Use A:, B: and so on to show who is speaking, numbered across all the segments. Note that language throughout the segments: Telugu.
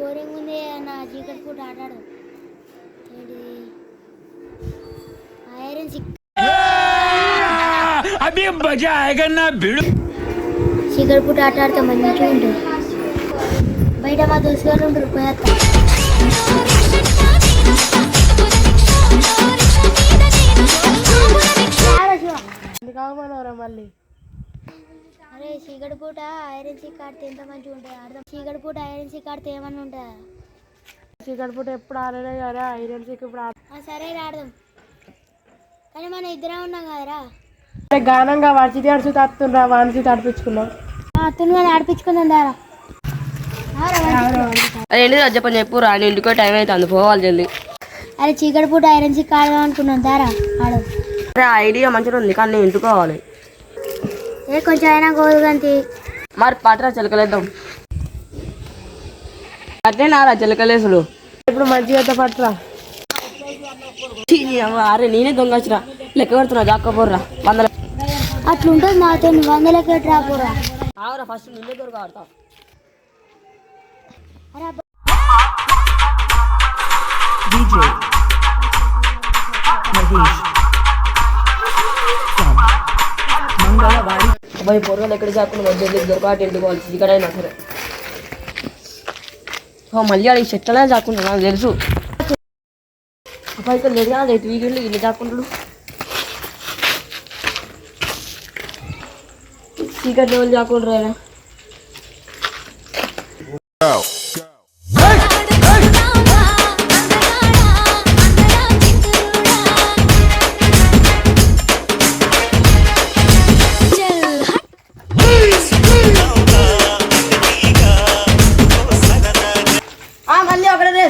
A: బోరింగ్ ఉంది అన్న చీకటి పూట ఆడాడు ఐరన్
B: అభి మజా ఆయేగా నా భిడు
A: చీకటి పూట ఆడితే మంచిగా ఉంటుంది బయట మా దోస్తులు ఉంటారు పోయేస్తా
C: మళ్ళీ
A: అరే చీకటి పూట ఐరన్ సిక్ ఆడితే ఎంత మంచిగా ఉంటుంది ఆడదాం చీకటి పూట ఐరన్ సిక్ ఆడితే ఏమన్నా ఉంటుందా
C: చీకటి పూట ఎప్పుడు ఆడలే కదా ఐరన్ సిక్ ఇప్పుడు
A: సరే ఆడదాం కానీ మనం ఇద్దరే ఉన్నాం కదరా
C: గానంగా వాచి తడుచు తత్తుండ్రా వానికి తడిపించుకున్నాం
A: అతను ఆడిపించుకుందాం దారా
D: ఏంటి చెప్పని చెప్పు రాని ఇంటికో టైం అవుతుంది పోవాలి జల్ది.
A: అరే చీకటి పూట ఐరన్ సిక్ ఆడదాం అనుకున్నాం దారా ఆడదాం
D: అరే ఐడియా మంచిగా ఉంది కానీ నేను ఇంటికోవాలి
A: ఏ కొంచెం అయినా గోదుగంతి
D: మరి పాటరా చిలకలేద్దాం అట్నే నారా చిలకలేసులు
C: ఇప్పుడు మంచిగా పట్టరా
D: అరే నేనే దొంగచ్చిరా లెక్క పెడుతున్నా జాక్కపోర్రా 100
A: అట్లుంటుంది మాతో 100 లెక్క రాపోరా
D: ఆవురా ఫస్ట్ నిన్నే దొరక ఆడతా అబ్బాయి పొరగలు ఎక్కడ చాకుండా మధ్య దొరకాటి ఎండుకోవాలి చీకటైనా సరే మళ్ళీ ఆడికి చెట్లనే చాకుంటాడు నాకు తెలుసు అబ్బాయి లేదు కదా రేటు వీకెండ్ ఇల్లు చాకుంటాడు చీకటి లెవెల్ చాకుంటారు ఆయన మళ్ళీ ఒకటే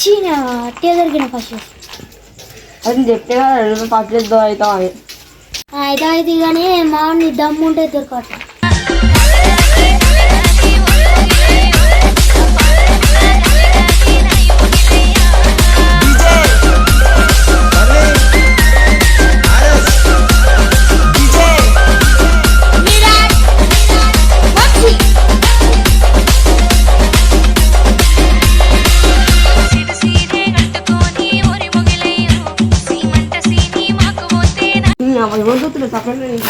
A: చీనా అట్టే దొరికిన ఫస్ట్
D: అది చెప్తే కదా 2 పాటలు అవుతాం అని
A: అయితే కానీ మామిడి దమ్ము ఉంటే దొరకట
D: ఎవరు చూస్తున్నారు సపరేట్